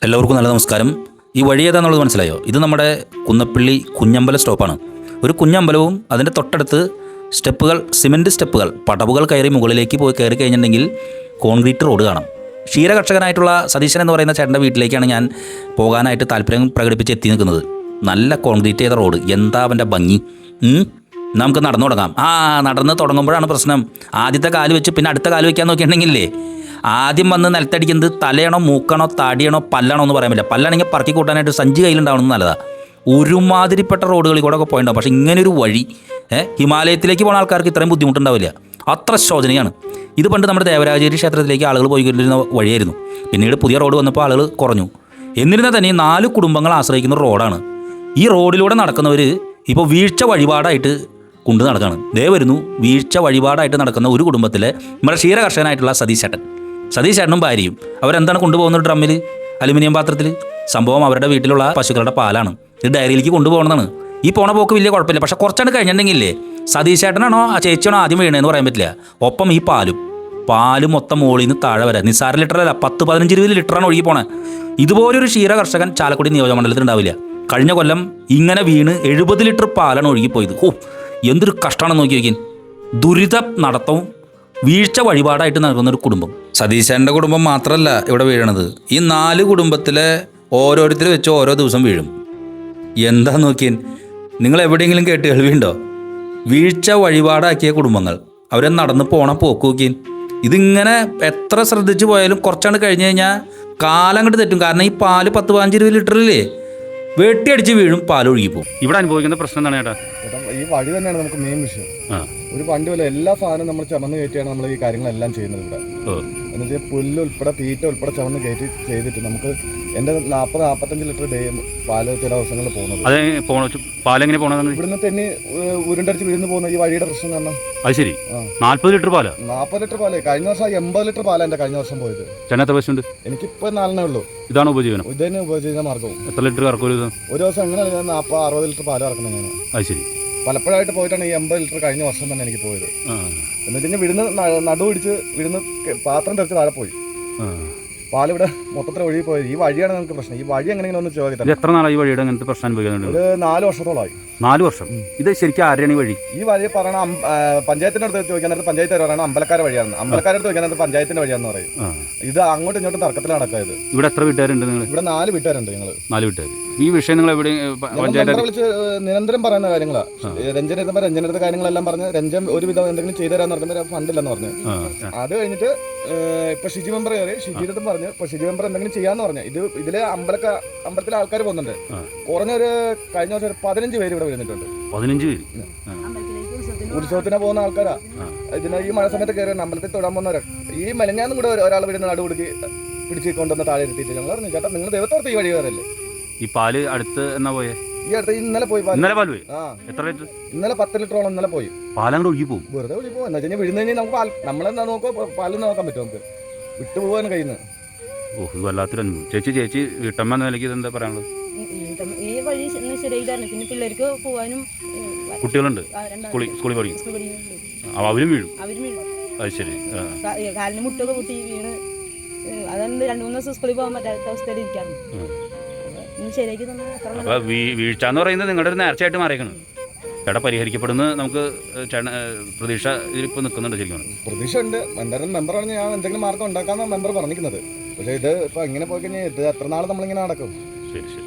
എല്ലാവർക്കും നല്ല നമസ്കാരം. ഈ വഴി ഏതാണെന്നുള്ളത് മനസ്സിലായോ? ഇത് നമ്മുടെ കുന്നപ്പള്ളി കുഞ്ഞമ്പല സ്റ്റോപ്പാണ്. ഒരു കുഞ്ഞമ്പലവും അതിൻ്റെ തൊട്ടടുത്ത് സ്റ്റെപ്പുകൾ, സിമൻറ്റ് സ്റ്റെപ്പുകൾ, പടവുകൾ കയറി മുകളിലേക്ക് പോയി കയറി കഴിഞ്ഞിട്ടുണ്ടെങ്കിൽ കോൺക്രീറ്റ് റോഡ് കാണാം. ക്ഷീരകർഷകനായിട്ടുള്ള സതീശൻ എന്ന് പറയുന്ന ചേട്ടൻ്റെ വീട്ടിലേക്കാണ് ഞാൻ പോകാനായിട്ട് താല്പര്യം പ്രകടിപ്പിച്ച് എത്തി നിൽക്കുന്നത്. നല്ല കോൺക്രീറ്റ് ചെയ്ത റോഡ്, എന്താ അവൻ്റെ ഭംഗി! നമുക്ക് നടന്നു തുടങ്ങാം. നടന്ന് തുടങ്ങുമ്പോഴാണ് പ്രശ്നം. ആദ്യത്തെ കാല് വെച്ച് പിന്നെ അടുത്ത കാല് വയ്ക്കാൻ നോക്കിയിട്ടുണ്ടെങ്കിലേ ആദ്യം വന്ന് നിലത്തടിക്കുന്നത് തലയാണോ മൂക്കണോ താടിയാണോ പല്ലാണോ എന്ന് പറയാൻ പറ്റില്ല. പല്ലാണെങ്കിൽ പറക്കി കൂട്ടാനായിട്ട് സഞ്ചി കയ്യിലുണ്ടാവണമെന്ന് നല്ലതാണ്. ഒരുമാതിരിപ്പെട്ട റോഡുകളിൽ കൂടെ ഒക്കെ പോയിട്ടുണ്ടാവും. പക്ഷേ ഇങ്ങനൊരു വഴി ഹിമാലയത്തിലേക്ക് പോകുന്ന ആൾക്കാർക്ക് ഇത്രയും ബുദ്ധിമുട്ടുണ്ടാവില്ല. അത്ര ശോചനീയമാണ്. ഇത് പണ്ട് നമ്മുടെ ദേവരാജേരി ക്ഷേത്രത്തിലേക്ക് ആളുകൾ പോയിക്കൊണ്ടിരുന്ന വഴിയായിരുന്നു. പിന്നീട് പുതിയ റോഡ് വന്നപ്പോൾ ആളുകൾ കുറഞ്ഞു. എന്നിരുന്നാൽ തന്നെ 4 കുടുംബങ്ങൾ ആശ്രയിക്കുന്ന റോഡാണ്. ഈ റോഡിലൂടെ നടക്കുന്നവർ ഇപ്പോൾ വീഴ്ച വഴിപാടായിട്ട് കൊണ്ടു നടക്കുകയാണ്. വരുന്നു വീഴ്ച വഴിപാടായിട്ട് നടക്കുന്ന ഒരു കുടുംബത്തിലെ നമ്മുടെ ക്ഷീരകർഷകനായിട്ടുള്ള സതീശ് ചേട്ടനും ഭാര്യയും അവരെന്താണ് കൊണ്ടുപോകുന്നത്? ഡ്രമ്മിൽ, അലുമിനിയം പാത്രത്തിൽ. സംഭവം അവരുടെ വീട്ടിലുള്ള പശുക്കളുടെ പാലാണ്. ഇത് ഡയറിയിലേക്ക് കൊണ്ടുപോകണമെന്നാണ്. ഈ പോണ പോക്ക് വലിയ കുഴപ്പമില്ല. പക്ഷേ കുറച്ചാണ് കഴിഞ്ഞിട്ടുണ്ടെങ്കിലേ സതീശ് ചേട്ടനാണോ ആ ചേച്ചിയാണോ ആദ്യം വീണതെന്ന് പറയാൻ പറ്റില്ല. ഒപ്പം ഈ പാല് മൊത്തം മുകളിൽ നിന്ന് താഴെ വരെ നിസ്സാര ലിറ്ററല്ല, 10-15-20 ലിറ്ററാണ് ഒഴുകി പോണേ. ഇതുപോലൊരു ക്ഷീരകർഷകൻ ചാലക്കുടി നിയോജകമണ്ഡലത്തിൽ ഉണ്ടാവില്ല. കഴിഞ്ഞ കൊല്ലം ഇങ്ങനെ വീണ് 70 ലിറ്റർ പാലാണ് ഒഴുകിപ്പോയത്. എന്തൊരു കഷ്ടമാണെന്ന് നോക്കി വയ്ക്കാൻ. ദുരിത നടത്തവും വീഴ്ച വഴിപാടായിട്ട് നടക്കുന്ന ഒരു കുടുംബം. സതീശൻ്റെ കുടുംബം മാത്രമല്ല ഇവിടെ വീഴണത്. ഈ 4 കുടുംബത്തിലെ ഓരോരുത്തർ വെച്ച് ഓരോ ദിവസം വീഴും. എന്താ നോക്കിയൻ, നിങ്ങൾ എവിടെയെങ്കിലും കേട്ട് കേൾവിയുണ്ടോ? വീഴ്ച വഴിപാടാക്കിയ കുടുംബങ്ങൾ അവരെ നടന്ന് പോണ പോക്ക് നോക്കിയൻ. ഇതിങ്ങനെ എത്ര ശ്രദ്ധിച്ചു പോയാലും കുറച്ചാണ് കഴിഞ്ഞ് കഴിഞ്ഞാൽ കാലം അങ്ങോട്ട് തെറ്റും. കാരണം ഈ പാല് 10-15-20 ലിറ്ററില്ലേ വെട്ടിയടിച്ച് വീഴും, പാലൊഴുകിപ്പോവും. ഇവിടെ അനുഭവിക്കുന്ന പ്രശ്നം എന്താണ് ചേട്ടാ? ഈ വഴി തന്നെയാണ് നമുക്ക് മെയിൻ വിഷയം. ഒരു വണ്ടി പോലെ എല്ലാ സാധനവും നമ്മൾ ചമന്ന് കയറ്റിയാണ് നമ്മൾ ഈ കാര്യങ്ങളെല്ലാം ചെയ്യുന്നത് ഇവിടെ. എന്ന് വെച്ചാൽ പുല്ല് ഉൾപ്പെടെ തീറ്റ ഉൾപ്പെടെ ചമന്ന് കയറ്റി ചെയ്തിട്ട് നമുക്ക് എൻ്റെ 40-45 ലിറ്റർ പാല് ചില ദിവസങ്ങളിൽ പോകുന്നത്. പാലെങ്ങനെ പോകണം? ഇവിടുന്ന് തന്നെ ഉരുണ്ടടിച്ച് വീഴുന്നു പോകുന്ന ഈ വഴിയുടെ പ്രശ്നം കാരണം. അത് ശരി. 40 ലിറ്റർ പാല? 40 ലിറ്റർ പാല്. കഴിഞ്ഞ വർഷം 80 ലിറ്റർ പാലാണ് എൻ്റെ കഴിഞ്ഞ വർഷം പോയത്. ചെന്നൈ പശുണ്ട്? എനിക്കിപ്പോൾ 4 ഉള്ളൂ. ഇതാണ് ഉപജീവനം? ഇതന്നെ ഉപജീവന മാർഗവും. എത്ര ലിറ്റർ കറക്കും ഒരു ദിവസം? എങ്ങനെ 40-60 ലിറ്റർ പാല് കറക്കണം ഞാൻ. അത് ശരി. പലപ്പോഴായിട്ട് പോയിട്ടാണ് ഈ 80 ലിറ്റർ കഴിഞ്ഞ വർഷം തന്നെ എനിക്ക് പോയത്. എന്നിട്ട് ഞാൻ വിടുന്ന് നടുപിടിച്ച് വിടുന്ന് പാത്രം തെറിച്ച് താഴെ പോയി. പാലിവിടെ മൊത്തത്തിൽ ഒഴുകി പോയത്. ഈ വഴിയാണ് നമുക്ക് പ്രശ്നം. ഈ വഴി എങ്ങനെയെങ്കിലും ഒന്ന് ചോദിക്കാം. എത്ര നാളായി ഈ വഴിയുടെ അങ്ങനത്തെ പ്രശ്നം അനുഭവിക്കുന്നുണ്ട്? ഒരു 4 വർഷത്തോളമായി. 4 വർഷം? ഇത് ശരിക്കും ആരെയാണ് ഈ വഴി? ഈ വഴി പറയണ പഞ്ചായത്തിൻ്റെ അടുത്ത് ചോദിക്കാൻ നേരത്ത് പഞ്ചായത്ത് പറയണം അമ്പലക്കാരെ വഴിയാണ്. അമ്പലക്കാരുടെ അടുത്ത് ചോദിക്കാൻ നേരത്ത് പഞ്ചായത്തിന്റെ വഴിയാന്ന് പറയും. ഇത് അങ്ങോട്ടും ഇങ്ങോട്ടും തർക്കത്തിൽ നടക്കായത്. ഇവിടെ എത്ര വീട്ടുകാരുണ്ട് നിങ്ങൾ? ഇവിടെ 4 വീട്ടുകാരുണ്ട് ഞങ്ങൾ. 4 വീട്ടുകാർ. ഈ വിഷയം നിങ്ങൾ എവിടെ വിളിച്ച് നിരന്തരം പറയുന്ന കാര്യങ്ങളാണ്. രഞ്ജന എഴുതുമ്പോൾ രഞ്ജനടുത്ത കാര്യങ്ങളെല്ലാം പറഞ്ഞ് രഞ്ജൻ ഒരുവിധം എന്തെങ്കിലും ചെയ്തു തരാന്ന് പറഞ്ഞാൽ ഫണ്ടില്ലെന്ന് പറഞ്ഞു. അത് കഴിഞ്ഞിട്ട് ഇപ്പൊ ഷിജി മെമ്പർ കയറി ഷിജിയുടെ പറഞ്ഞു. ഇപ്പൊ ഷിജി മെമ്പർ എന്തെങ്കിലും ചെയ്യാന്ന് പറഞ്ഞു. ഇതില് അമ്പലത്തിലെ ആൾക്കാർ പോകുന്നുണ്ട്. കുറഞ്ഞൊരു കഴിഞ്ഞ വർഷം ഒരു 15 പേര് ഇവിടെ വരുന്നിട്ടുണ്ട്. 15 പേര് ഉത്സവത്തിന് പോകുന്ന ആൾക്കാരാ. ഇതിന് ഈ മഴ സമയത്ത് കയറി അമ്പലത്തിൽ തൊടാൻ പോകുന്നവരാ. ഈ മെലഞ്ഞാന്നും കൂടെ ഒരാൾ വീടിന് നടുകൊടുക്കി പിടിച്ച് കൊണ്ടുവന്ന് താഴെ ഇരുത്തിയിട്ട് ഞങ്ങൾ പറഞ്ഞു, ചേട്ടാ നിങ്ങൾ ദൈവത്തോർത്ത് ഈ വഴി കയറല്ലേ. ഈ പാല് അടുത്ത് എന്നാ പോയേ? ഈ അടുത്ത് ഇന്നലെ പോയി. ഇന്നലെ പാല് പോയി? എത്ര ലിറ്റർ? ഇന്നലെ 10 ലിറ്ററോളം ഇന്നലെ പോയി. പാലങ്ങോട്ട് ഒഴുകി പോകും? വെറുതെ ഒഴുകി പോകും. എന്താ വെച്ചാൽ വിഴുന്നു കഴിഞ്ഞാൽ നമുക്ക് നമ്മളെന്താ നോക്കുക, പാലൊന്നും നോക്കാൻ പറ്റും. നമുക്ക് വിട്ടുപോകാൻ കഴിയുന്നത്. ഇത് വല്ലാത്തൊരു അനുഭവം. ചേച്ചി വീട്ടമ്മ എന്ന നിലയ്ക്ക് ഇതെന്താ പറയാനുള്ളത്? ഈ വഴി ശരിയായിട്ടാണ്. പിന്നെ പിള്ളേർക്ക് പോകാനും കുട്ടികളുണ്ട്, സ്കൂളിൽ പഠിക്കും. അവരും വീഴും? അത് ശരി. കാലിന് മുട്ടൊക്കെ കുത്തി വീണ് അതുകൊണ്ട് 2-3 ദിവസം സ്കൂളിൽ പോകാൻ പറ്റാത്ത അവസ്ഥയിൽ ഇരിക്കാണ്. ശരിയാക്കി തന്നെ. അപ്പൊ വീഴ്ച എന്ന് പറയുന്നത് നിങ്ങളുടെ ഒരു നേർച്ചയായിട്ട് മാറിയേക്കണം. ചേട്ടാ പരിഹരിക്കപ്പെടുന്ന നമുക്ക് പ്രതീക്ഷ ഇതിലിപ്പോൾ നിൽക്കുന്നുണ്ട്. ശരിക്കും പ്രതീക്ഷ ഉണ്ട്. എന്തായാലും മെമ്പറാണ് ഞാൻ എന്തെങ്കിലും മാർഗം ഉണ്ടാക്കാമെന്നാണ് മെമ്പർ പറഞ്ഞിരിക്കുന്നത്. പക്ഷേ ഇത് ഇപ്പൊ എങ്ങനെ പോയി കഴിഞ്ഞാൽ ഇത് എത്ര നാൾ നമ്മളിങ്ങനെ നടക്കും? ശരി ശരി.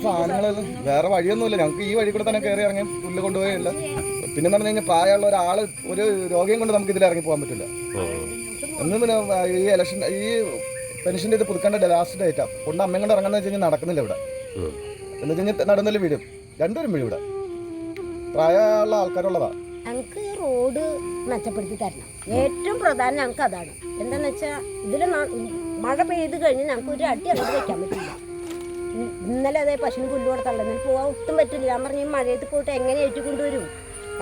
സാധനങ്ങളെല്ലാം വേറെ വഴിയൊന്നുമില്ല. ഞങ്ങൾക്ക് ഈ വഴി കൂടെ തന്നെ കയറി ഇറങ്ങി പുല്ല് കൊണ്ടുപോയില്ല. പിന്നെ പറഞ്ഞു കഴിഞ്ഞാൽ പ്രായമുള്ള ഒരാൾ ഒരു രോഗിയും കൊണ്ട് നമുക്ക് ഇതിൽ ഇറങ്ങി പോകാൻ പറ്റില്ല. ഒന്നും പിന്നെ ഈ ഇലക്ഷൻ ഈ പെൻഷൻ്റെ ഇത് പുതുക്കേണ്ട ലാസ്റ്റ് ഡേറ്റാ കൊണ്ട് അമ്മയും കൊണ്ട് ഇറങ്ങുന്ന വെച്ച് കഴിഞ്ഞാൽ നടക്കുന്നില്ല ഇവിടെ. എന്ന് വെച്ച് കഴിഞ്ഞാൽ നടുന്നില്ല വീടും രണ്ടുപേരും വീഴും. ഇവിടെ പ്രായമുള്ള ആൾക്കാരുള്ളതാ. ഞങ്ങൾക്ക് ഈ റോഡ് മെച്ചപ്പെടുത്തി തരണം. ഏറ്റവും പ്രധാനം ഞങ്ങൾക്ക് അതാണ്. എന്താണെന്ന് വെച്ചാൽ ഇതിൽ മഴ പെയ്ത് കഴിഞ്ഞ് ഞങ്ങൾക്ക് ഒരു അടി അങ്ങോട്ട് വയ്ക്കാൻ പറ്റില്ല. ഇന്നലെ അതേ പശുവിന് പുല്ല് കൊടുത്തുള്ളതിന് പോകാൻ ഒട്ടും പറ്റില്ല. ഞാൻ പറഞ്ഞു ഈ മഴയത്ത് പോയിട്ട് എങ്ങനെ ഏറ്റുകൊണ്ടുവരും?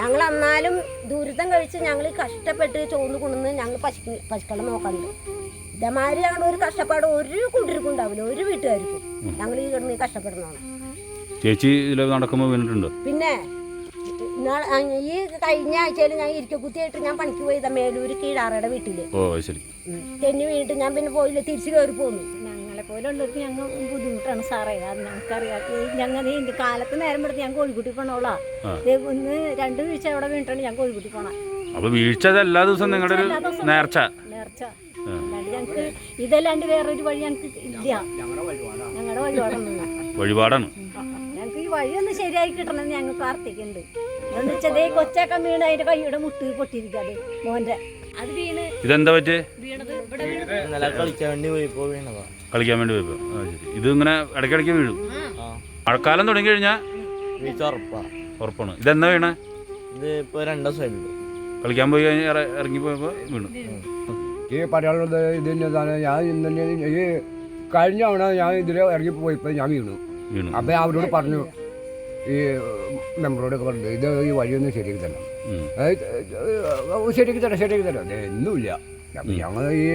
ഞങ്ങൾ എന്നാലും ദുരിതം കഴിച്ച് ഞങ്ങൾ കഷ്ടപ്പെട്ട് ചോന്ന് കൊണ്ടുവന്ന് ഞങ്ങൾ പശുക്കളെ നോക്കാറുണ്ട്. ഇതേമാതിരി ഞങ്ങളുടെ ഒരു കഷ്ടപ്പാട് ഒരു കുണ്ടിരിക്കും ഉണ്ടാവില്ല, ഒരു വീട്ടുകാർക്കും. ഞങ്ങൾ ഈ കിടന്ന് കഷ്ടപ്പെടുന്നതാണ്. ചേച്ചി നടക്കുമ്പോൾ വീണിട്ടുണ്ടോ? പിന്നെ ഈ കഴിഞ്ഞ ആഴ്ചയിൽ ഞാൻ ഇരിക്കക്കുത്തിയായിട്ട് ഞാൻ പണിക്ക് പോയതാ മേലൂർ കീഴാറയുടെ വീട്ടില്. തെന്നി വീണിട്ട് ഞാൻ പിന്നെ പോയില്ല, തിരിച്ചു കയറി പോന്നു. ഞങ്ങളെ പോലുള്ളവർക്ക് ഞങ്ങൾ ബുദ്ധിമുട്ടാണ് സാറേ. അത് ഞങ്ങൾക്കറിയാം. ഞങ്ങൾ ഈ കാലത്ത് നേരം എടുത്ത് ഞാൻ കോഴിക്കുട്ടി പോണോളാ. ഒന്ന് 2 വീഴ്ച അവിടെ വീണിട്ടാണ് ഞാൻ കോഴിക്കുട്ടി പോണേ. അപ്പൊ വീഴ്ച എല്ലാ ദിവസവും നിങ്ങളുടെ ഒരു നേർച്ച. അല്ലാണ്ട് ഞങ്ങൾക്ക് ഇതല്ലാണ്ട് വേറൊരു വഴി ഞങ്ങൾക്ക് ഇല്ല. ഞങ്ങളുടെ വഴിപാടാണ്. ഞങ്ങൾക്ക് ഈ വഴിയൊന്ന് ശരിയായി കിട്ടണമെന്ന് ഞങ്ങൾ പ്രാർത്ഥിക്കുന്നുണ്ട്. എന്താ വെച്ചാൽ കൊച്ചൊക്കെ വീണ് അതിന്റെ കൈയുടെ മുട്ട് പൊട്ടിയിരിക്കാതെ മോന്റെ അത് വീണ്. ഇതെന്താ പറ്റേ? കളിക്കാൻ വേണ്ടി പോയപ്പോ ഇത് ഇങ്ങനെ ഇടയ്ക്കിടയ്ക്ക് വീഴും. മഴക്കാലം തുടങ്ങി കഴിഞ്ഞാൽ ഉറപ്പാണ്. ഇതെന്താ വീണേ? ഇത് ഇപ്പൊ 2 ദിവസമായിട്ടുണ്ട്. കളിക്കാൻ പോയി കഴിഞ്ഞാൽ ഇറങ്ങിപ്പോയപ്പോ വീണു. ഈ പറയാനുള്ളത് ഇത് തന്നെയാണ്. ഞാൻ ഇന്നെ ഈ കഴിഞ്ഞ തവണ ഞാൻ ഇതിൽ ഇറങ്ങിപ്പോയപ്പോൾ ഞാൻ വീണു. അപ്പം അവരോട് പറഞ്ഞു, ഈ മെമ്പറോടൊക്കെ പറഞ്ഞു, ഇത് ഈ വഴിയൊന്നും ശരിയാക്കി തരണം, ശരിയാക്കി തരാം. ഒന്നുമില്ല. അപ്പം ഞങ്ങൾ ഈ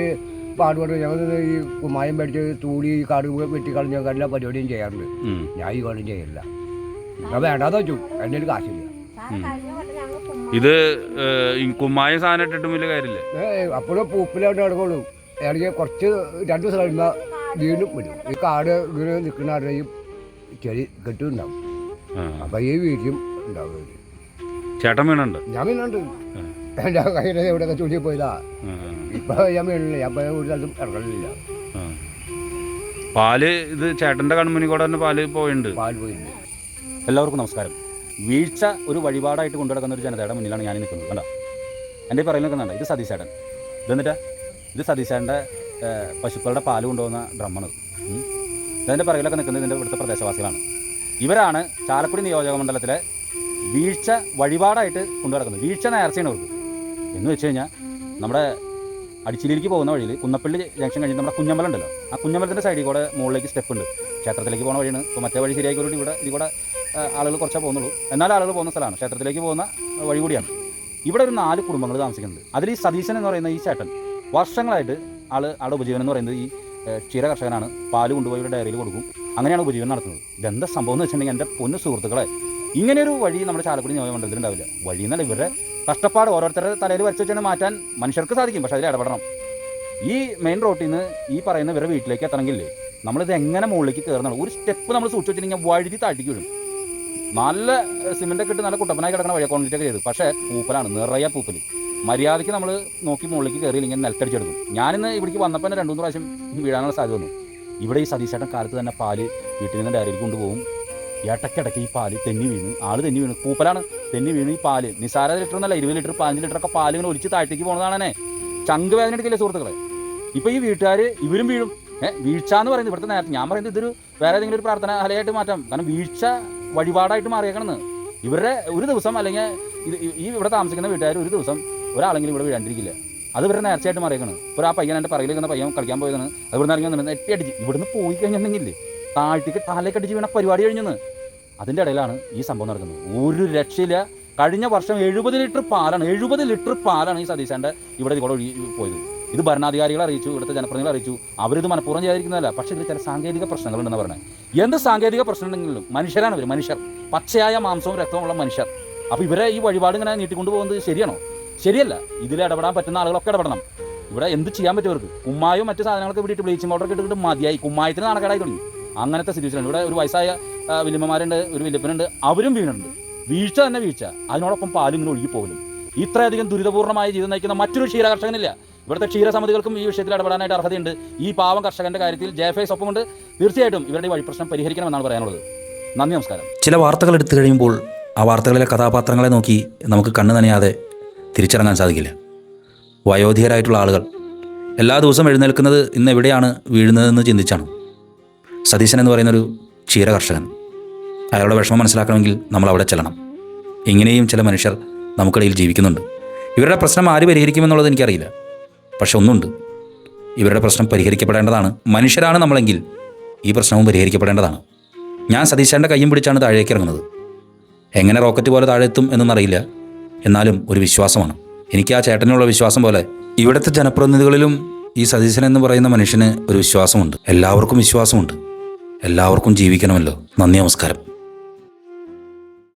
പാടുപാട് ഞങ്ങൾ ഈ കുമ്മായം മേടിച്ച് തൂടി കാട് വെട്ടിക്കളഞ്ഞ എല്ലാ പരിപാടിയും ചെയ്യാറുണ്ട്. ഞാൻ ഈ കൊല്ലം ചെയ്യില്ല. ഞാൻ വേണ്ടാന്ന് വെച്ചു. എൻ്റെ ഒരു കാശില്ല. ഇത് കുമ്മായ സാധനം ഇട്ടിട്ടും വലിയ കാര്യമില്ല. അപ്പോഴും പൂപ്പിലായിട്ട് നടക്കുള്ളൂ. ഇറങ്ങി കുറച്ച് 2 ദിവസം കഴിയുമ്പോൾ വീണ്ടും വരും. ഈ കാട് ഇങ്ങനെ നിൽക്കുന്ന ഈ ചെടി കെട്ടുണ്ടാവും. അപ്പം ഈ വീട്ടിലും ഉണ്ടാവും. ചേട്ടൻ വീണുണ്ട്? ഞാൻ വീണുണ്ട്. എൻ്റെ കയ്യിൽ എവിടെയൊക്കെ ചുണ്ടി പോയതാ. ഇപ്പം ഞാൻ വീണില്ല. അപ്പം ഒരു സ്ഥലത്തും ഇറങ്ങലില്ല. പാല് ഇത് ചേട്ടൻ്റെ കൺമുനി കൂടെ തന്നെ പാല് പോയിട്ടുണ്ട്. പാല് പോയിട്ടുണ്ട്. എല്ലാവർക്കും നമസ്കാരം. വീഴ്ച ഒരു വഴിപാടായിട്ട് കൊണ്ടുനടക്കുന്ന ഒരു ജനതയുടെ മുന്നിലാണ് ഞാൻ നിൽക്കുന്നത്. കണ്ടോ, എൻ്റെ പറയുന്നത് നിൽക്കുന്നുണ്ട്. ഇത് സതീശേട്ടൻ. ഇതെന്നിട്ടാ ഇത് സതീശേട്ടൻ്റെ പശുക്കളുടെ പാല് കൊണ്ടുപോകുന്ന ഡ്രമ്മാണ്. ഇതിൻ്റെ പറയിലൊക്കെ നിൽക്കുന്നത് ഇതിൻ്റെ ഇവിടുത്തെ പ്രദേശവാസികളാണ്. ഇവരാണ് ചാലക്കുടി നിയോജക മണ്ഡലത്തിലെ വീഴ്ച വഴിപാടായിട്ട് കൊണ്ടുനടക്കുന്നത്. വീഴ്ച നേർച്ചയാണ് അവർക്ക്. എന്ന് വെച്ച് കഴിഞ്ഞാൽ നമ്മുടെ അടിച്ചിലിലേക്ക് പോകുന്ന വഴിയിൽ കുന്നപ്പള്ളി ജംഗ്ഷൻ കഴിഞ്ഞ് നമ്മുടെ കുഞ്ഞമ്പലം ഉണ്ടല്ലോ, ആ കുഞ്ഞമ്പലത്തിൻ്റെ സൈഡിൽ കൂടെ മുകളിലേക്ക് സ്റ്റെപ്പ് ഉണ്ട്. ക്ഷേത്രത്തിലേക്ക് പോകുന്ന വഴിയാണ്. ഇപ്പോൾ മറ്റേ വഴി ശരിയായിക്കോട്ട് ഇതിൽ കൂടെ ആളുകൾ കുറച്ചേ പോകുന്നുള്ളൂ. എന്നാൽ ആളുകൾ പോകുന്ന സ്ഥലമാണ്. ക്ഷേത്രത്തിലേക്ക് പോകുന്ന വഴി കൂടിയാണ്. ഇവിടെ ഒരു 4 കുടുംബങ്ങൾ താമസിക്കുന്നുണ്ട്. അതിൽ ഈ സതീശൻ എന്ന് പറയുന്ന ഈ ചേട്ടൻ വർഷങ്ങളായിട്ട് ആളുടെ ഉപജീവനം എന്ന് പറയുന്നത് ഈ ക്ഷീര കർഷകനാണ്. പാല് കൊണ്ടുപോയി ഒരു ഡയറിയിൽ കൊടുക്കും. അങ്ങനെയാണ് ഉപജീവനം നടത്തുന്നത്. ഇതെന്താ സംഭവം എന്ന് വെച്ചിട്ടുണ്ടെങ്കിൽ, എൻ്റെ പൊന്നു സുഹൃത്തുക്കളെ, ഇങ്ങനെയൊരു വഴി നമ്മുടെ ചാലക്കുടി നിയോജക മണ്ഡലത്തിൽ ഉണ്ടാവില്ല. വഴി എന്നല്ല, ഇവരുടെ കഷ്ടപ്പാട് ഓരോരുത്തരുടെ തലയിൽ വരച്ച് വെച്ചാൽ മാറ്റാൻ മനുഷ്യർക്ക് സാധിക്കും. പക്ഷേ അതിൽ ഇടപെടണം. ഈ മെയിൻ റോട്ടിൽ നിന്ന് ഈ പറയുന്ന ഇവരുടെ വീട്ടിലേക്ക് എത്തണമെങ്കിൽ നമ്മളിത് എങ്ങനെ മുകളിലേക്ക് കയറുന്നുള്ളൂ. ഒരു സ്റ്റെപ്പ് നമ്മൾ സൂക്ഷിച്ച് വെച്ചിട്ടുണ്ടെങ്കിൽ വഴുതി താഴ്ത്തിക്ക് വീഴും. നല്ല സിമെൻ്റൊക്കെ ഇട്ട് നല്ല കുട്ടപ്പനായി കിടക്കുന്ന വഴിയാണ് കോൺക്രീറ്റൊക്കെ ചെയ്ത്. പക്ഷേ പൂപ്പലാണ്, നിറയെ പൂപ്പൽ. മര്യാദയ്ക്ക് നമ്മൾ നോക്കി മുകളിലേക്ക് കയറിയില്ലെങ്കിൽ നിലത്തടിച്ചെടുക്കും. ഞാനിന്ന് ഇവിടേക്ക് വന്നപ്പോൾ തന്നെ 2-3 പ്രാവശ്യം വീഴാനുള്ള സാധ്യത വന്നു. ഇവിടെ ഈ സതീശേട്ടൻ കാലത്ത് തന്നെ പാല് വീട്ടിൽ നിന്ന് ഡയറിയിൽ കൊണ്ടുപോകും. ഇടയ്ക്കിടയ്ക്ക് ഈ പാല് തെന്നി വീണ്, തെന്നി വീണ്, പൂപ്പലാണ്, തെന്നി വീണ് ഈ പാല് നിസാര ലിറ്റർ എന്നല്ല, 20 ലിറ്റർ 15 ലിറ്ററൊക്കെ പാല് ഇങ്ങനെ ഒലിച്ച് താഴ്ത്തേക്ക് പോകുന്നതാണേ. ചങ്ക് വേദന എടുക്കില്ലേ സുഹൃത്തുക്കളെ? ഇപ്പോൾ ഈ വീട്ടുകാർ ഇവരും വീഴും. വീഴ്ച എന്ന് പറയുന്നത് ഇവിടുത്തെ നേരത്തെ ഞാൻ പറയുന്നത് ഇതൊരു വേറെ ഏതെങ്കിലും ഒരു പ്രാർത്ഥനാലയായിട്ട് മാറ്റാം. കാരണം വീഴ്ച വഴിപാടായിട്ട് മാറിയേക്കണമെന്ന്. ഇവരുടെ ഒരു ദിവസം അല്ലെങ്കിൽ ഈ ഇവിടെ താമസിക്കുന്ന വീട്ടുകാർ ഒരു ദിവസം ഒരാളെങ്കിലും ഇവിടെ വീഴാണ്ടിരിക്കില്ല. അത് ഇവരുടെ നേർച്ചയായിട്ട് മാറിയേക്കണം. ഇപ്പോൾ ആ പയ്യൻ എൻ്റെ പറയിലിരിക്കുന്ന പയ്യൻ കളിക്കാൻ പോയതാണ്. അത് ഇവിടുന്ന് ഇറങ്ങി വന്നിട്ട് എട്ടി അടിച്ച് ഇവിടുന്ന് പോയി കഴിഞ്ഞിട്ടുണ്ടെങ്കിൽ താഴ്ത്തിക്ക് തലയൊക്കെ അടിച്ച് വീണ പരിപാടി കഴിഞ്ഞെന്ന്. അതിൻ്റെ ഇടയിലാണ് ഈ സംഭവം നടക്കുന്നത്. ഒരു രക്ഷയില്ല. കഴിഞ്ഞ വർഷം 70 ലിറ്റർ പാലാണ് ഈ സതീശൻ്റെ ഇവിടെ ഒഴുകി പോയത്. ഇത് ഭരണാധികാരികളെ അറിയിച്ചു, ഇവിടുത്തെ ജനപ്രതിനിധികളെ അറിയിച്ചു. അവരിത് മനഃപൂർവ്വം ചെയ്യാതിരിക്കുന്നതല്ല. പക്ഷേ ഇതിൽ ചില സാങ്കേതിക പ്രശ്നങ്ങളുണ്ടെന്ന് പറഞ്ഞത്. എന്ത് സാങ്കേതിക പ്രശ്നം ഉണ്ടെങ്കിലും മനുഷ്യരാണ് ഇവർ. മനുഷ്യർ, പച്ചയായ മാംസവും രക്തമുള്ള മനുഷ്യർ. അപ്പോൾ ഇവരെ ഈ വഴിപാട് ഇങ്ങനെ നീട്ടിക്കൊണ്ടു പോകുന്നത് ശരിയാണോ? ശരിയല്ല. ഇതിൽ ഇടപെടാൻ പറ്റുന്ന ആളുകളൊക്കെ ഇടപെടണം. ഇവിടെ എന്ത് ചെയ്യാൻ പറ്റുമവർക്ക്? കുമ്മായും മറ്റു സാധനങ്ങളൊക്കെ വിട്ടിട്ട് ബ്ലീച്ചിങ് പൗഡറൊക്കെ ഇട്ടിട്ട് മതിയായി. കുമ്മായത്തിന് നാണക്കേടായി തുടങ്ങി. അങ്ങനത്തെ സിറ്റുവേഷനുണ്ട്. ഇവിടെ ഒരു വയസ്സായ വല്യമ്മമാരുണ്ട്, ഒരു വല്യപ്പനുണ്ട്. അവരും വീണുണ്ട്. വീഴ്ച തന്നെ വീഴ്ച. അതിനോടൊപ്പം പാലും ഇങ്ങനെ ഒഴുകി പോകലും. ഇത്രയധികം ദുരിതപൂർണ്ണമായ ജീവിതം നയിക്കുന്ന മറ്റൊരു ക്ഷീര കർഷകനില്ല. ഇവിടുത്തെ ക്ഷീരസമിതികൾക്കും ഈ വിഷയത്തിൽ ഇടപെടാനായിട്ട് അർഹതയുണ്ട്. ഈ പാവം കർഷകൻ്റെ കാര്യത്തിൽ JFI ഒപ്പമുണ്ട്. തീർച്ചയായിട്ടും ഇവരുടെ വഴിപ്രശ്നം പരിഹരിക്കണമെന്നാണ് പറയാനുള്ളത്. നന്ദി, നമസ്കാരം. ചില വാർത്തകൾ എടുത്തു കഴിയുമ്പോൾ ആ വാർത്തകളിലെ കഥാപാത്രങ്ങളെ നോക്കി നമുക്ക് കണ്ണ് നനയാതെ തിരിച്ചിറങ്ങാൻ സാധിക്കില്ല. വയോധികരായിട്ടുള്ള ആളുകൾ എല്ലാ ദിവസവും എഴുന്നേൽക്കുന്നത് ഇന്ന് എവിടെയാണ് വീഴുന്നതെന്ന് ചിന്തിച്ചാണ്. സതീശൻ എന്ന് പറയുന്നൊരു ക്ഷീര കർഷകൻ. അയാളുടെ വിഷമം മനസ്സിലാക്കണമെങ്കിൽ നമ്മൾ അവിടെ ചെല്ലണം. ഇങ്ങനെയും ചില മനുഷ്യർ നമുക്കിടയിൽ ജീവിക്കുന്നുണ്ട്. ഇവരുടെ പ്രശ്നം ആര് പരിഹരിക്കുമെന്നുള്ളത് എനിക്കറിയില്ല. പക്ഷെ ഒന്നുണ്ട്, ഇവരുടെ പ്രശ്നം പരിഹരിക്കപ്പെടേണ്ടതാണ്. മനുഷ്യരാണ് നമ്മളെങ്കിൽ ഈ പ്രശ്നവും പരിഹരിക്കപ്പെടേണ്ടതാണ്. ഞാൻ സതീശൻ്റെ കയ്യും പിടിച്ചാണ് താഴേക്ക് ഇറങ്ങുന്നത്. എങ്ങനെ റോക്കറ്റ് പോലെ താഴെ എത്തും എന്നറിയില്ല. എന്നാലും ഒരു വിശ്വാസമാണ്. എനിക്ക് ആ ചേട്ടനുള്ള വിശ്വാസം പോലെ ഇവിടുത്തെ ജനപ്രതിനിധികളിലും ഈ സതീശൻ എന്ന് പറയുന്ന മനുഷ്യന് ഒരു വിശ്വാസമുണ്ട്. എല്ലാവർക്കും വിശ്വാസമുണ്ട്. എല്ലാവർക്കും ജീവിക്കണമല്ലോ. നന്ദി, നമസ്കാരം.